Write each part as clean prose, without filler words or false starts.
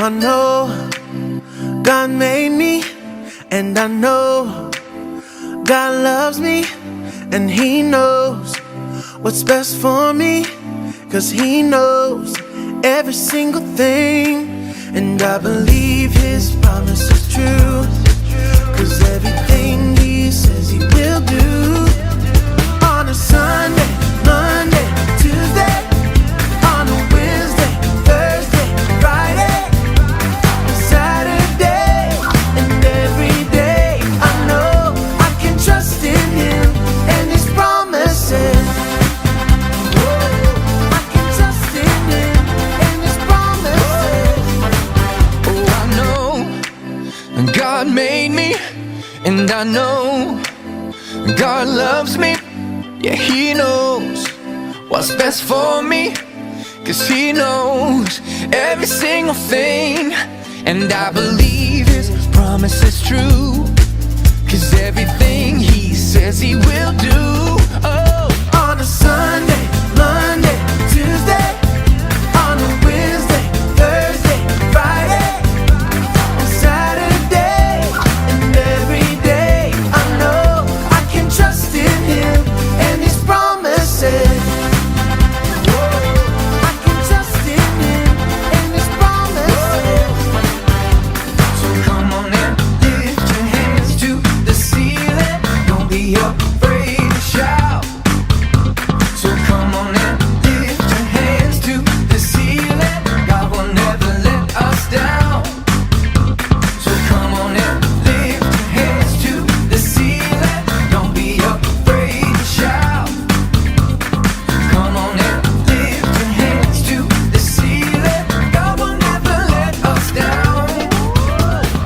I know God made me, and I know God loves me, and He knows what's best for me, 'cause He knows every single thing. And I believe His promise is true, 'cause everything He says He will do. On a Sunday, Monday, Tuesday, on a Wednesday, Thursday, Friday, Saturday, and every day I know I can trust in Him and His promises. I can trust in Him and His promises. Oh, I know God made me, and I know God loves me. Yeah, He knows what's best for me, 'cause He knows every single thing. And I believe His promise is true, 'cause everything He says He will do. Oh, On a Sunday, Monday, Tuesday, on a Wednesday, Thursday, Friday, and Saturday, and every day I know I can trust in Him and His promises. I can trust in Him and His promises. so come on and lift your hands to the ceiling. Don't be afraid to shout. So come on and lift your hands to the ceiling. God will never let us down. So come on and lift your hands to the ceiling. Don't be afraid to shout. Come on and lift your hands to the ceiling. God will never let us down.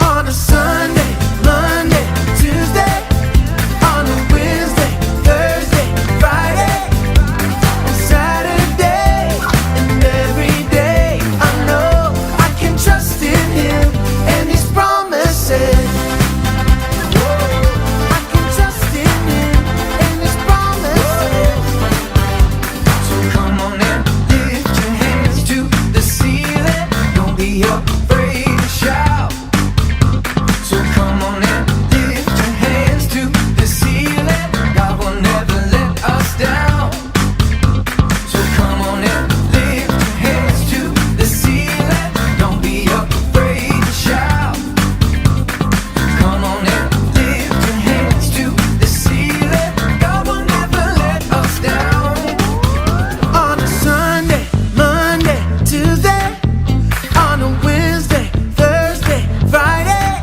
On a Sunday, Monday, Tuesday, on a Wednesday, Thursday, Friday, and Saturday, and every day I know I can trust in Him and His promises. I can trust in Him and His promises. So come on and lift your hands to the ceiling. Don't be afraid to shout. So come on and lift your hands to the ceiling. God will never let us down. So come on and lift your hands to the ceiling. Don't be afraid to shout. Come on and lift your hands to the ceiling. God will never let us down. On a Sunday, Monday, Tuesday, on a Wednesday, Thursday, Friday,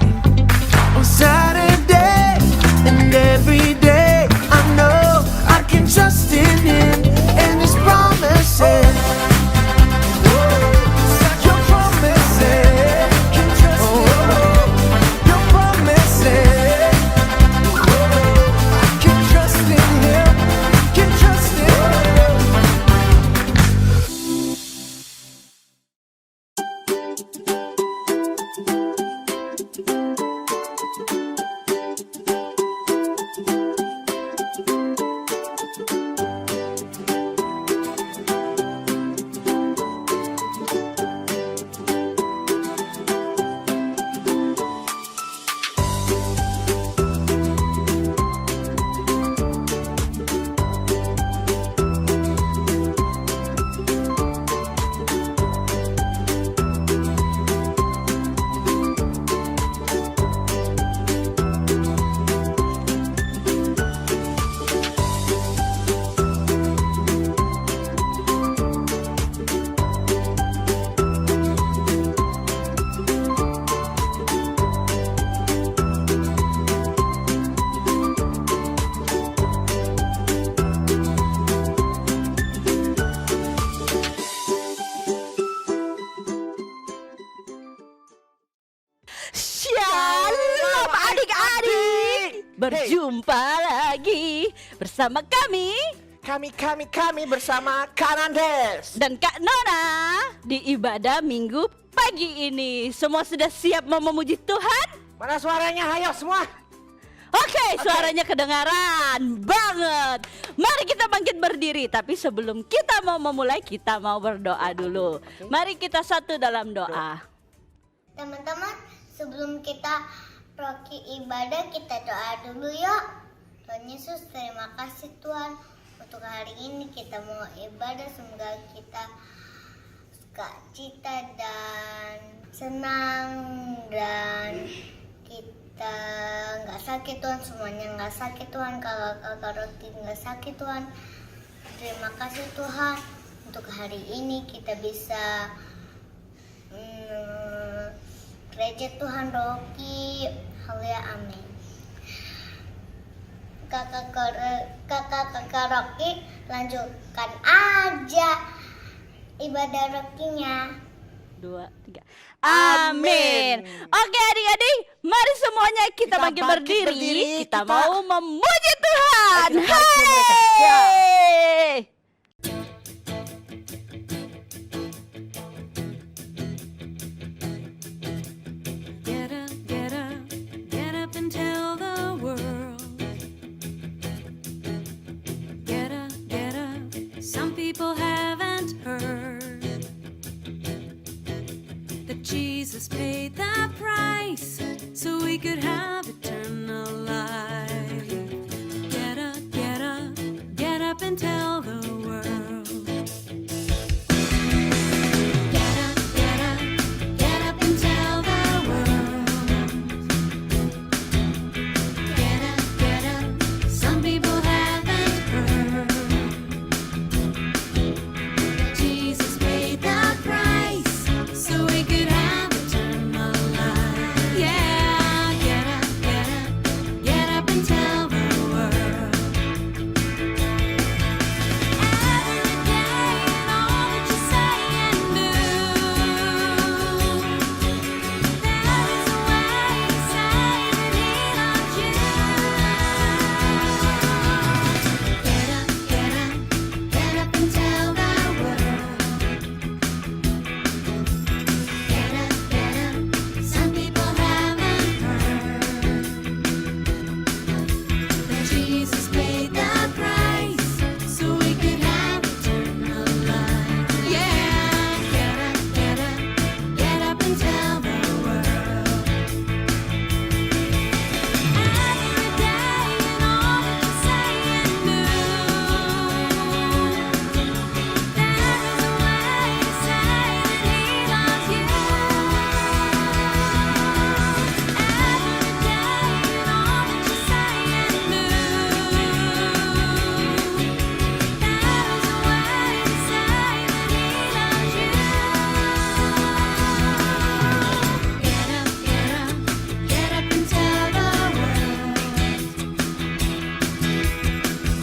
on Saturday, and every day I know I can trust in Him and His promises. Your promises, can trust your promises. Can trust in Him, can trust in Him. Shalom adik-adik, berjumpa lagi bersama kami Kami bersama Kanandes dan Kak Nona di ibadah minggu pagi ini. Semua sudah siap mau memuji Tuhan? Mana suaranya? Hayo semua. Oke, suaranya kedengaran banget. Mari kita bangkit berdiri. Tapi sebelum kita mau memulai, kita mau berdoa dulu. Mari kita satu dalam doa. Teman-teman, sebelum kita pergi ibadah, kita doa dulu yuk. Tuhan Yesus, terima kasih Tuhan untuk hari ini kita mau ibadah. Semoga kita sukacita dan senang, dan kita nggak sakit Tuhan, semuanya nggak sakit Tuhan. Kalau kakak Roti nggak sakit Tuhan, terima kasih Tuhan untuk hari ini kita bisa gereja Tuhan Rocky. Haleluya, amin. Kakak Rocky, lanjutkan aja ibadah Rocky-nya. 2, 3. Amin. Oke adik-adik, mari semuanya kita bangkit berdiri. Kita mau memuji Tuhan. Hai. Get up and tell the world. Get up, some people haven't heard that Jesus paid the price so we could have eternal life. Get up, get up and tell the world. Get up, get up and tell the world. Get up, some people haven't heard that Jesus paid the price so we could have eternal life. Yeah, get up and tell the world. Every day and all that you say and do, there is a way to say that He loves you. Get up and tell the world. Get up, some people haven't heard that Jesus paid the price so we could have eternal life. Yeah, get up and tell the world. Every day and all that you say and do, there is a way to say that He loves you. Every day and all that you say and do, there is a way to say that He loves you. Get up and tell the world.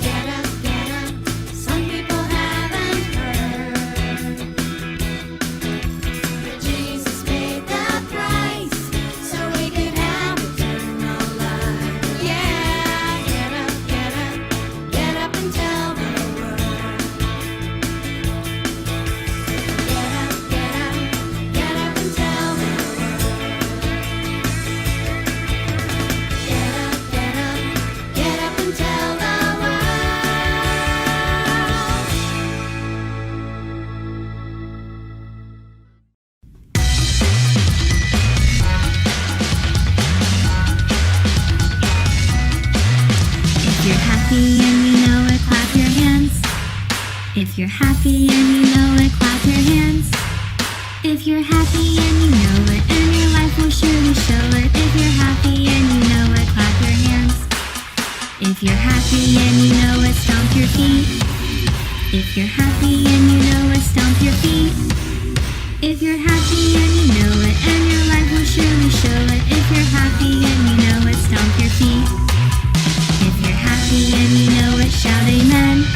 Get up, some people haven't heard that Jesus paid the price so we could have eternal life. Yeah, get up and tell the world. Get up and tell the world. Get up and tell the world. If you're happy and you know it, clap your hands. If you're happy and you know it, clap your hands. If you're happy and you know it, and your life will surely show it. If you're happy and you know it, clap your hands. If you're happy and you know it, stomp your feet. If you're happy and you know it, stomp your feet. If you're happy and you know it, and your life will surely show it. If you're happy and you know it, stomp your feet. If you're happy and you know it, shout amen.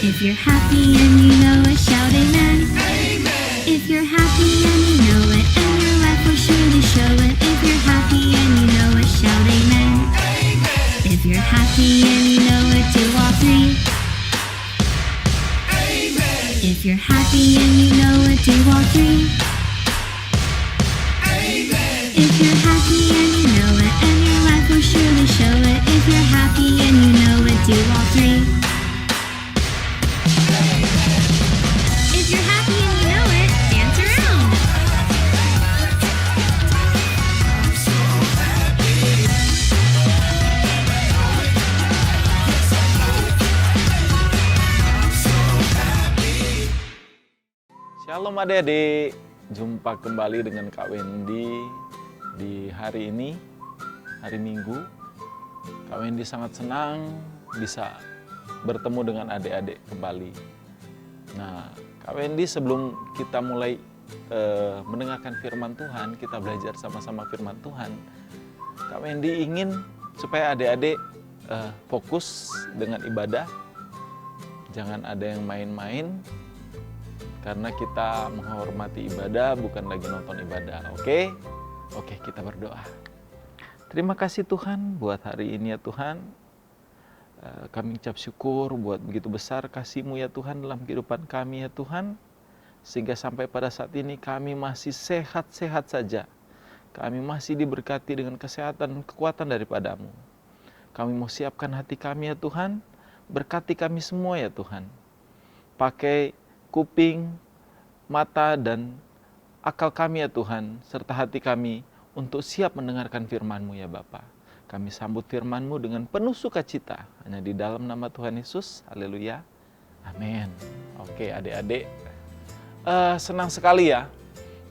If you're happy and you know it, shout amen. If you're happy and you know it, and your life will surely show it. If you're happy and you know it, shout amen. If you're happy and you know it, do all three. If you're happy and you know it, do all three. If you're happy and you know it, and your life will surely show it. If you're happy and you know it, do all three. If you're happy and you know it, dance around. Shalom adik-adik, jumpa kembali dengan Kak Wendy di hari ini, hari Minggu. Kak Wendy sangat senang bisa bertemu dengan adik-adik kembali. Nah, Kak Wendy sebelum kita mulai mendengarkan firman Tuhan, kita belajar sama-sama firman Tuhan, Kak Wendy ingin supaya adik-adik fokus dengan ibadah. Jangan ada yang main-main, karena kita menghormati ibadah, bukan lagi nonton ibadah. Oke? Oke, kita berdoa. Terima kasih Tuhan buat hari ini ya Tuhan. Kami ucap syukur buat begitu besar kasih-Mu ya Tuhan dalam kehidupan kami ya Tuhan. Sehingga sampai pada saat ini kami masih sehat-sehat saja. Kami masih diberkati dengan kesehatan dan kekuatan daripada-Mu. Kami mau siapkan hati kami ya Tuhan. Berkati kami semua ya Tuhan. Pakai kuping, mata, dan akal kami ya Tuhan, serta hati kami untuk siap mendengarkan firman-Mu ya Bapa. Kami sambut firman-Mu dengan penuh sukacita, hanya di dalam nama Tuhan Yesus. Haleluya. Amin. Oke adik-adik, senang sekali ya,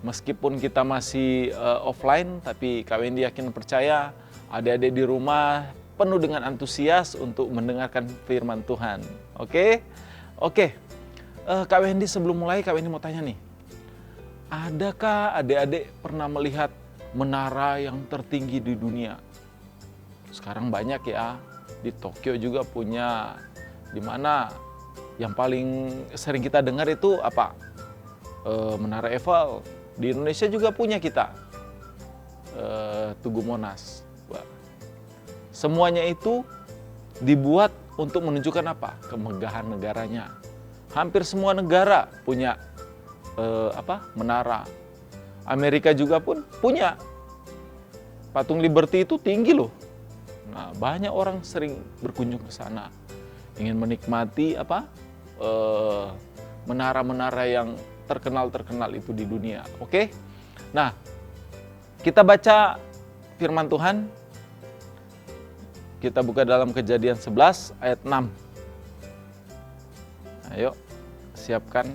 meskipun kita masih offline, tapi Kak Wendy yakin percaya adik-adik di rumah penuh dengan antusias untuk mendengarkan firman Tuhan. Oke. Kak Wendy sebelum mulai, Kak Wendy mau tanya nih. Adakah adik-adik pernah melihat menara yang tertinggi di dunia? Sekarang banyak ya, di Tokyo juga punya. Di mana yang paling sering kita dengar itu apa? Menara Eiffel. Di Indonesia juga punya kita. Tugu Monas. Semuanya itu dibuat untuk menunjukkan apa? Kemegahan negaranya. Hampir semua negara punya menara. Amerika juga pun punya. Patung Liberty itu tinggi loh. Nah, banyak orang sering berkunjung ke sana, ingin menikmati menara-menara yang terkenal itu di dunia. Oke? Nah, kita baca firman Tuhan. Kita buka dalam Kejadian 11 ayat 6. Ayo, siapkan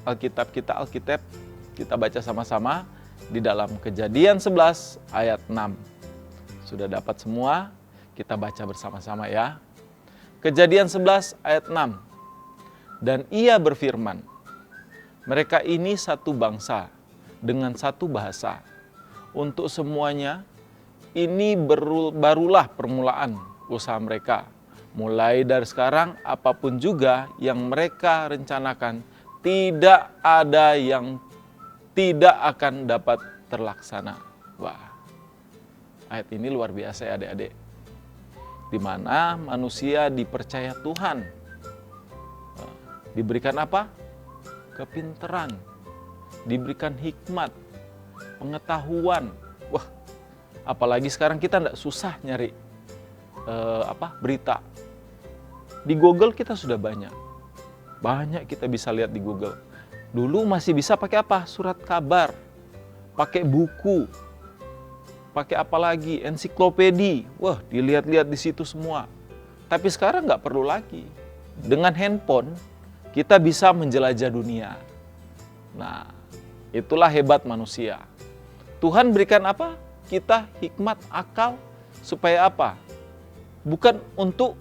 Alkitab kita baca sama-sama di dalam Kejadian 11 ayat 6. Sudah dapat semua? Kita baca bersama-sama ya. Kejadian 11 ayat 6. Dan ia berfirman, mereka ini satu bangsa dengan satu bahasa. Untuk semuanya ini barulah permulaan usaha mereka. Mulai dari sekarang, apapun juga yang mereka rencanakan, tidak ada yang tidak akan dapat terlaksana. Wah, ayat ini luar biasa ya adik-adik. Di mana manusia dipercaya Tuhan. Diberikan apa? Kepintaran. Diberikan hikmat, pengetahuan. Wah, apalagi sekarang kita tidak susah nyari berita. Di Google kita sudah banyak kita bisa lihat di Google. Dulu masih bisa pakai apa? Surat kabar, pakai buku, pakai apa lagi? Ensiklopedi. Wah, dilihat-lihat di situ semua. Tapi sekarang nggak perlu lagi. Dengan handphone kita bisa menjelajah dunia. Nah, itulah hebat manusia. Tuhan berikan apa? Kita hikmat, akal, supaya apa? Bukan untuk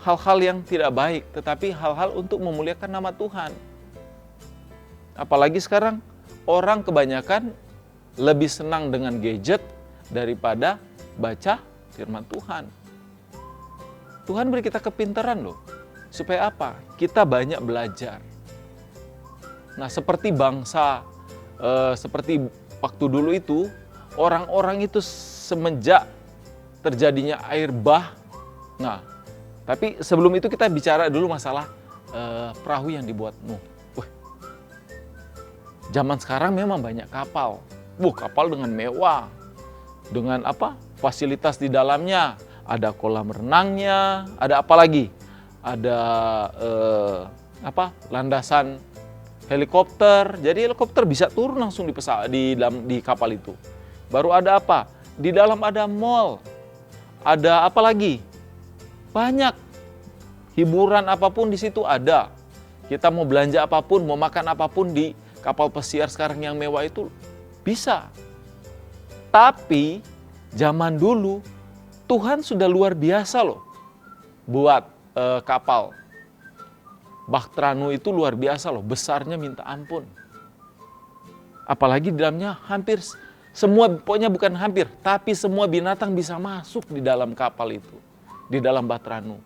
hal-hal yang tidak baik, tetapi hal-hal untuk memuliakan nama Tuhan. Apalagi sekarang orang kebanyakan lebih senang dengan gadget daripada baca firman Tuhan. Tuhan beri kita kepintaran loh. Supaya apa? Kita banyak belajar. Nah, seperti bangsa, seperti waktu dulu itu, orang-orang itu semenjak terjadinya air bah. Nah, tapi sebelum itu kita bicara dulu masalah perahu yang dibuat Nuh. Zaman sekarang memang banyak kapal. Kapal dengan mewah. Dengan apa? Fasilitas di dalamnya. Ada kolam renangnya, ada apa lagi? Ada landasan helikopter. Jadi helikopter bisa turun langsung di kapal itu. Baru ada apa? Di dalam ada mall. Ada apa lagi? Banyak. Hiburan apapun di situ ada. Kita mau belanja apapun, mau makan apapun di kapal pesiar sekarang yang mewah itu bisa. Tapi zaman dulu Tuhan sudah luar biasa loh buat kapal. Bahtera-Nu itu luar biasa loh, besarnya minta ampun. Apalagi di dalamnya hampir semua, pokoknya bukan hampir, tapi semua binatang bisa masuk di dalam kapal itu, di dalam Bahtera-Nu.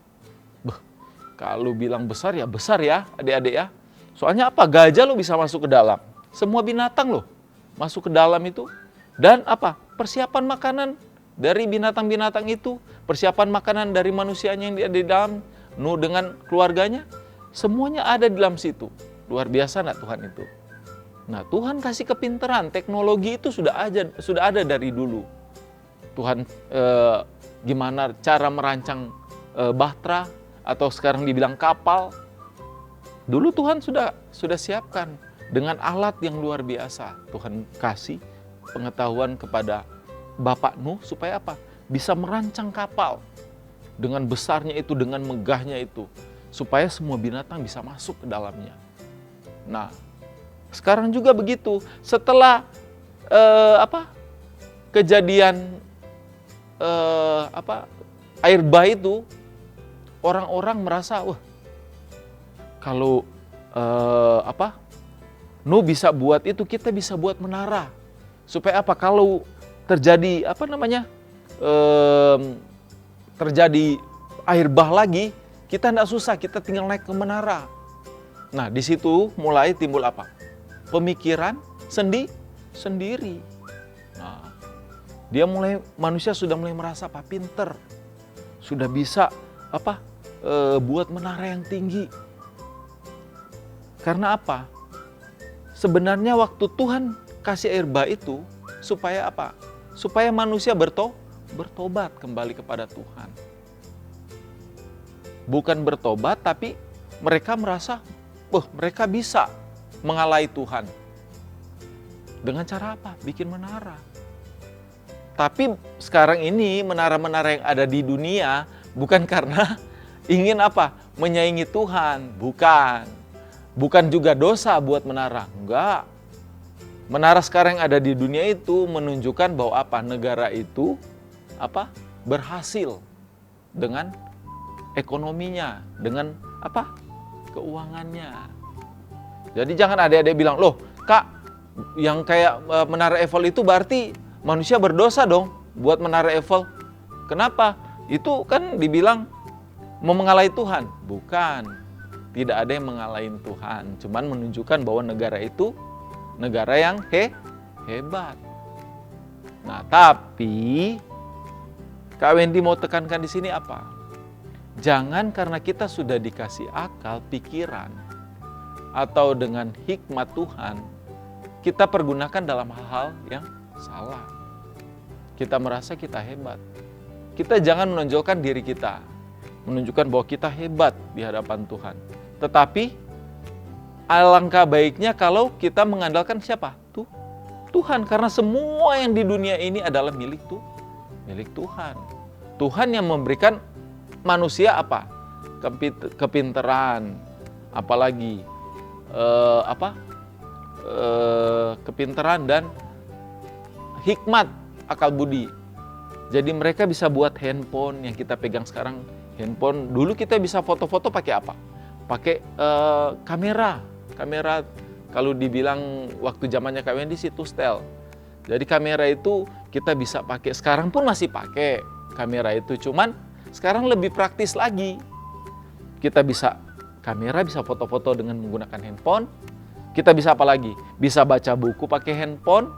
Kalau bilang besar ya adik-adik ya. Soalnya apa? Gajah lo bisa masuk ke dalam. Semua binatang loh masuk ke dalam itu. Dan apa? Persiapan makanan dari binatang-binatang itu, persiapan makanan dari manusianya yang di dalam, Nuh dengan keluarganya, semuanya ada di dalam situ. Luar biasa enggak Tuhan itu? Nah, Tuhan kasih kepintaran, teknologi itu sudah ada dari dulu. Tuhan gimana cara merancang bahtera atau sekarang dibilang kapal. Dulu Tuhan sudah siapkan dengan alat yang luar biasa. Tuhan kasih pengetahuan kepada Bapak Nuh supaya apa? Bisa merancang kapal dengan besarnya itu, dengan megahnya itu, supaya semua binatang bisa masuk ke dalamnya. Nah, sekarang juga begitu. Setelah kejadian air bah itu, orang-orang merasa, wah, kalau Nuh bisa buat itu, kita bisa buat menara. Supaya apa? Kalau terjadi terjadi air bah lagi, kita tidak susah, kita tinggal naik ke menara. Nah, di situ mulai timbul apa? Pemikiran sendiri. Nah, manusia sudah mulai merasa pinter, sudah bisa buat menara yang tinggi. Karena apa? Sebenarnya waktu Tuhan kasih air bah itu supaya apa? Supaya manusia bertobat kembali kepada Tuhan. Bukan bertobat, tapi mereka merasa, mereka bisa mengalahi Tuhan. Dengan cara apa? Bikin menara. Tapi sekarang ini menara-menara yang ada di dunia bukan karena ingin apa? Menyaingi Tuhan, bukan. Bukan juga dosa buat menara, enggak. Menara sekarang yang ada di dunia itu menunjukkan bahwa apa? Negara itu berhasil dengan ekonominya, dengan keuangannya. Jadi jangan adik-adik bilang, loh Kak, yang kayak Menara Eiffel itu berarti manusia berdosa dong buat Menara Eiffel. Kenapa? Itu kan dibilang mau mengalahi Tuhan. Bukan. Tidak ada yang mengalahin Tuhan. Cuman menunjukkan bahwa negara itu negara yang hebat. Nah, tapi Kak Wendy mau tekankan di sini apa? Jangan karena kita sudah dikasih akal, pikiran, atau dengan hikmat Tuhan, kita pergunakan dalam hal-hal yang salah. Kita merasa kita hebat. Kita jangan menonjolkan diri kita, menunjukkan bahwa kita hebat di hadapan Tuhan. Tetapi alangkah baiknya kalau kita mengandalkan siapa? Tuhan, karena semua yang di dunia ini adalah milik Tuhan. Tuhan yang memberikan manusia apa? Kepintaran, apalagi kepintaran dan hikmat akal budi. Jadi mereka bisa buat handphone yang kita pegang sekarang. Handphone dulu kita bisa foto-foto pakai apa? Pakai kamera. Kalau dibilang waktu zamannya Kak Wendy sih Tustel. Jadi kamera itu kita bisa pakai, sekarang pun masih pakai kamera itu, cuman sekarang lebih praktis lagi. Kita bisa kamera, bisa foto-foto dengan menggunakan handphone. Kita bisa apa lagi? Bisa baca buku pakai handphone.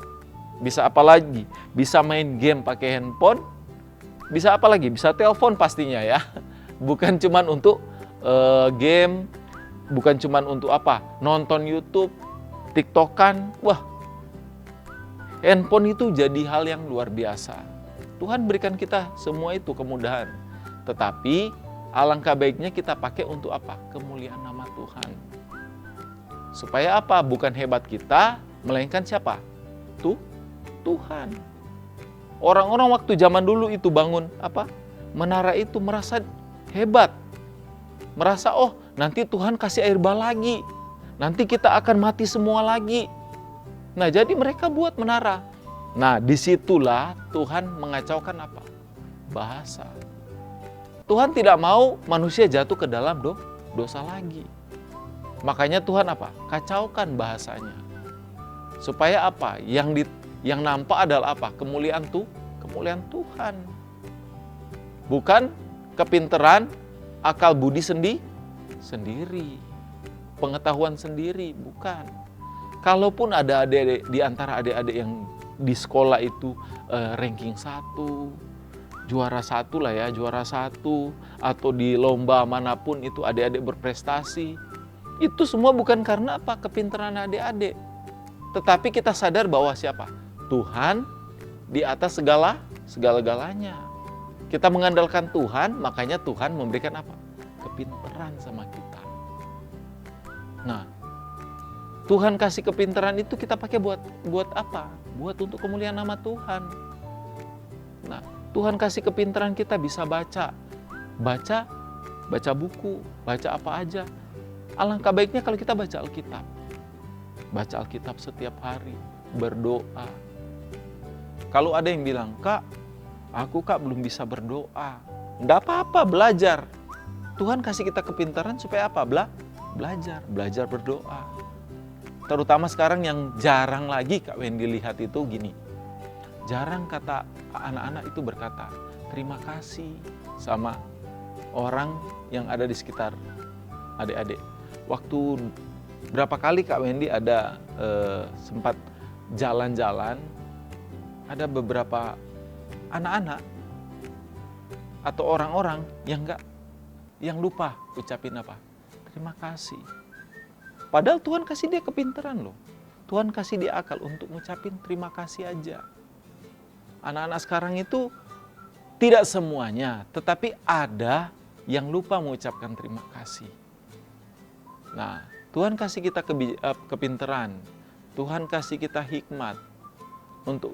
Bisa apa lagi? Bisa main game pakai handphone. Bisa apa lagi? Bisa telepon pastinya ya. Bukan cuman untuk game, bukan cuman untuk apa? Nonton YouTube, TikTokan. Wah, handphone itu jadi hal yang luar biasa. Tuhan berikan kita semua itu kemudahan. Tetapi alangkah baiknya kita pakai untuk apa? Kemuliaan nama Tuhan. Supaya apa? Bukan hebat kita, melainkan siapa? Tuhan. Orang-orang waktu zaman dulu itu bangun apa? Menara itu merasa hebat. Merasa, oh nanti Tuhan kasih air bah lagi. Nanti kita akan mati semua lagi. Nah, jadi mereka buat menara. Nah, disitulah Tuhan mengacaukan apa? Bahasa. Tuhan tidak mau manusia jatuh ke dalam dosa lagi. Makanya Tuhan apa? Kacaukan bahasanya. Supaya apa? Yang nampak adalah apa? Kemuliaan Tuhan. Bukan kepinteran, akal budi sendiri. Pengetahuan sendiri, bukan. Kalaupun ada adik-adik di antara adik-adik yang di sekolah itu ranking 1, juara 1 lah ya, juara 1, atau di lomba manapun itu adik-adik berprestasi. Itu semua bukan karena apa? Kepintaran adik-adik. Tetapi kita sadar bahwa siapa? Tuhan di atas segala-galanya. Kita mengandalkan Tuhan, makanya Tuhan memberikan apa? Kepintaran sama kita. Nah, Tuhan kasih kepintaran itu kita pakai buat apa? Buat untuk kemuliaan nama Tuhan. Nah, Tuhan kasih kepintaran kita bisa baca buku, baca apa aja. Alangkah baiknya kalau kita baca Alkitab. Baca Alkitab setiap hari, berdoa. Kalau ada yang bilang, Kak, aku belum bisa berdoa. Enggak apa-apa, belajar. Tuhan kasih kita kepintaran supaya apa? Belajar berdoa. Terutama sekarang yang jarang lagi Kak Wendy lihat itu gini. Jarang kata anak-anak itu berkata, terima kasih sama orang yang ada di sekitar adik-adik. Waktu berapa kali Kak Wendy ada sempat jalan-jalan, ada beberapa anak-anak atau orang-orang yang lupa ucapin apa? Terima kasih. Padahal Tuhan kasih dia kepintaran loh. Tuhan kasih dia akal untuk ngucapin terima kasih aja. Anak-anak sekarang itu tidak semuanya, tetapi ada yang lupa mengucapkan terima kasih. Nah, Tuhan kasih kita kepintaran. Tuhan kasih kita hikmat. Untuk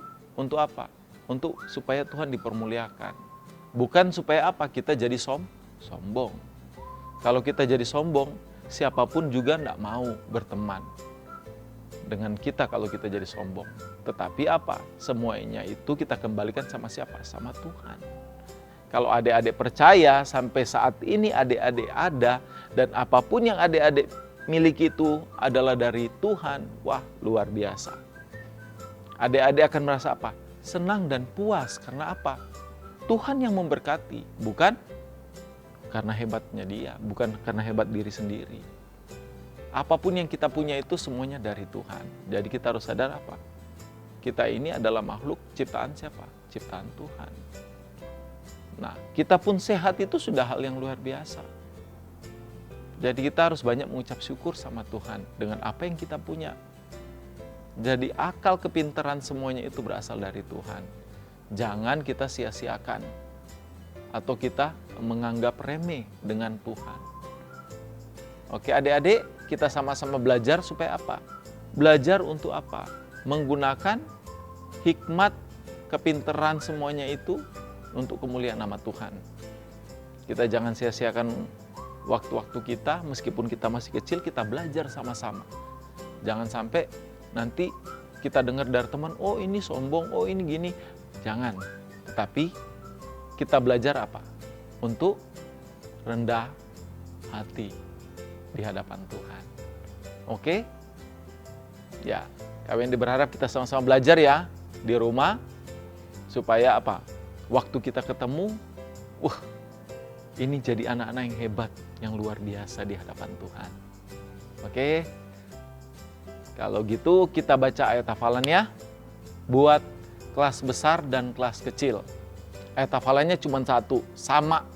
apa? Untuk supaya Tuhan dipermuliakan. Bukan supaya apa? Kita jadi sombong. Kalau kita jadi sombong, siapapun juga tidak mau berteman dengan kita kalau kita jadi sombong. Tetapi apa? Semuanya itu kita kembalikan sama siapa? Sama Tuhan. Kalau adik-adik percaya sampai saat ini adik-adik ada dan apapun yang adik-adik miliki itu adalah dari Tuhan, wah luar biasa. Adik-adik akan merasa apa? Senang dan puas. Karena apa? Tuhan yang memberkati, bukan karena hebatnya dia, bukan karena hebat diri sendiri. Apapun yang kita punya itu semuanya dari Tuhan. Jadi kita harus sadar apa? Kita ini adalah makhluk ciptaan siapa? Ciptaan Tuhan. Nah, kita pun sehat itu sudah hal yang luar biasa. Jadi kita harus banyak mengucap syukur sama Tuhan dengan apa yang kita punya. Jadi akal kepintaran semuanya itu berasal dari Tuhan. Jangan kita sia-siakan atau kita menganggap remeh dengan Tuhan. Oke adik-adik, kita sama-sama belajar supaya apa? Belajar untuk apa? Menggunakan hikmat, kepintaran semuanya itu untuk kemuliaan nama Tuhan. Kita jangan sia-siakan waktu-waktu kita, meskipun kita masih kecil, kita belajar sama-sama. Jangan sampai nanti kita dengar dari teman, oh ini sombong, oh ini gini. Jangan, tetapi kita belajar apa? Untuk rendah hati di hadapan Tuhan. Oke? Ya, Kak Wendy berharap kita sama-sama belajar ya di rumah supaya apa? Waktu kita ketemu, ini jadi anak-anak yang hebat, yang luar biasa di hadapan Tuhan. Oke? Kalau gitu kita baca ayat hafalannya buat kelas besar dan kelas kecil. Ayat hafalannya cuma satu, sama.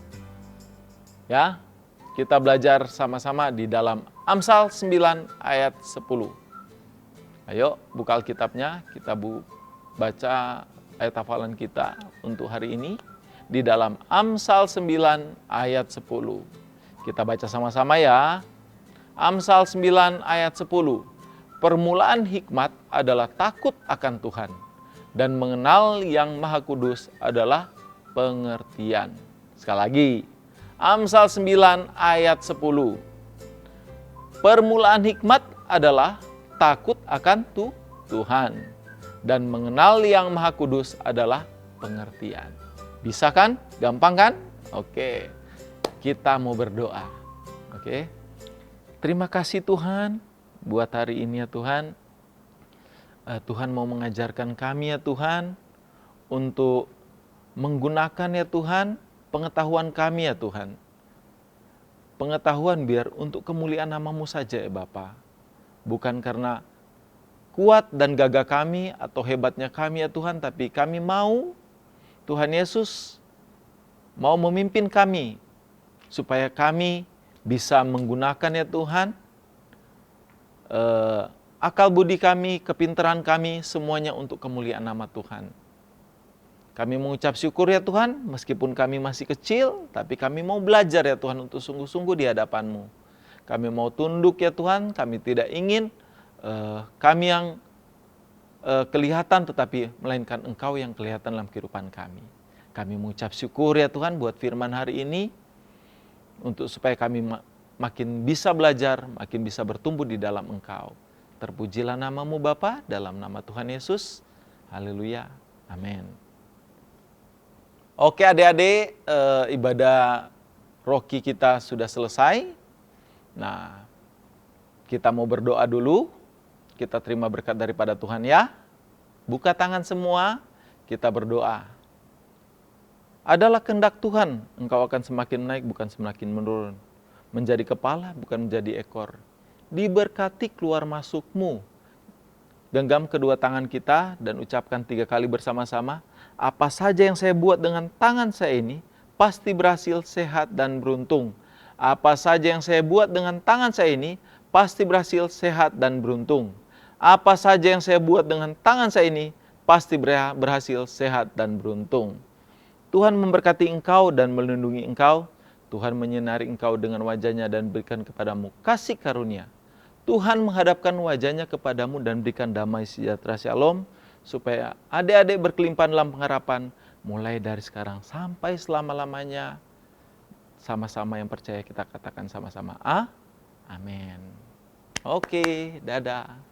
Ya, kita belajar sama-sama di dalam Amsal 9 ayat 10. Ayo buka Alkitabnya, kita baca ayat hafalan kita untuk hari ini di dalam Amsal 9 ayat 10. Kita baca sama-sama ya. Amsal 9 ayat 10. Permulaan hikmat adalah takut akan Tuhan, dan mengenal yang Maha Kudus adalah pengertian. Sekali lagi, Amsal 9 ayat 10. Permulaan hikmat adalah takut akan Tuhan. Dan mengenal Yang Maha Kudus adalah pengertian. Bisa kan? Gampang kan? Oke. Kita mau berdoa. Oke. Terima kasih Tuhan buat hari ini ya Tuhan. Tuhan mau mengajarkan kami ya Tuhan untuk menggunakan ya Tuhan pengetahuan kami ya Tuhan. Pengetahuan biar untuk kemuliaan nama-Mu saja ya Bapa. Bukan karena kuat dan gagah kami atau hebatnya kami ya Tuhan, tapi kami mau Tuhan Yesus mau memimpin kami supaya kami bisa menggunakan ya Tuhan akal budi kami, kepintaran kami, semuanya untuk kemuliaan nama Tuhan. Kami mengucap syukur ya Tuhan, meskipun kami masih kecil, tapi kami mau belajar ya Tuhan untuk sungguh-sungguh di hadapan-Mu. Kami mau tunduk ya Tuhan, kami tidak ingin kami yang kelihatan, tetapi melainkan Engkau yang kelihatan dalam kehidupan kami. Kami mengucap syukur ya Tuhan buat firman hari ini, untuk supaya kami makin bisa belajar, makin bisa bertumbuh di dalam Engkau. Terpujilah nama-Mu Bapa, dalam nama Tuhan Yesus. Haleluya. Amin. Oke adik-adik, ibadah Rocky kita sudah selesai. Nah, kita mau berdoa dulu. Kita terima berkat daripada Tuhan ya. Buka tangan semua, kita berdoa. Adalah kehendak Tuhan, engkau akan semakin naik bukan semakin menurun. Menjadi kepala bukan menjadi ekor. Diberkati keluar masukmu. Genggam kedua tangan kita dan ucapkan 3 kali bersama-sama. Apa saja yang saya buat dengan tangan saya ini, pasti berhasil, sehat, dan beruntung. Apa saja yang saya buat dengan tangan saya ini, pasti berhasil, sehat, dan beruntung. Apa saja yang saya buat dengan tangan saya ini, pasti berhasil, sehat, dan beruntung. Tuhan memberkati engkau dan melindungi engkau. Tuhan menyinari engkau dengan wajah-Nya dan berikan kepadamu kasih karunia. Tuhan menghadapkan wajah-Nya kepadamu dan berikan damai sejahtera shalom, supaya adik-adik berkelimpahan dalam pengharapan, mulai dari sekarang sampai selama-lamanya. Sama-sama yang percaya kita katakan sama-sama, amin. Oke, dadah.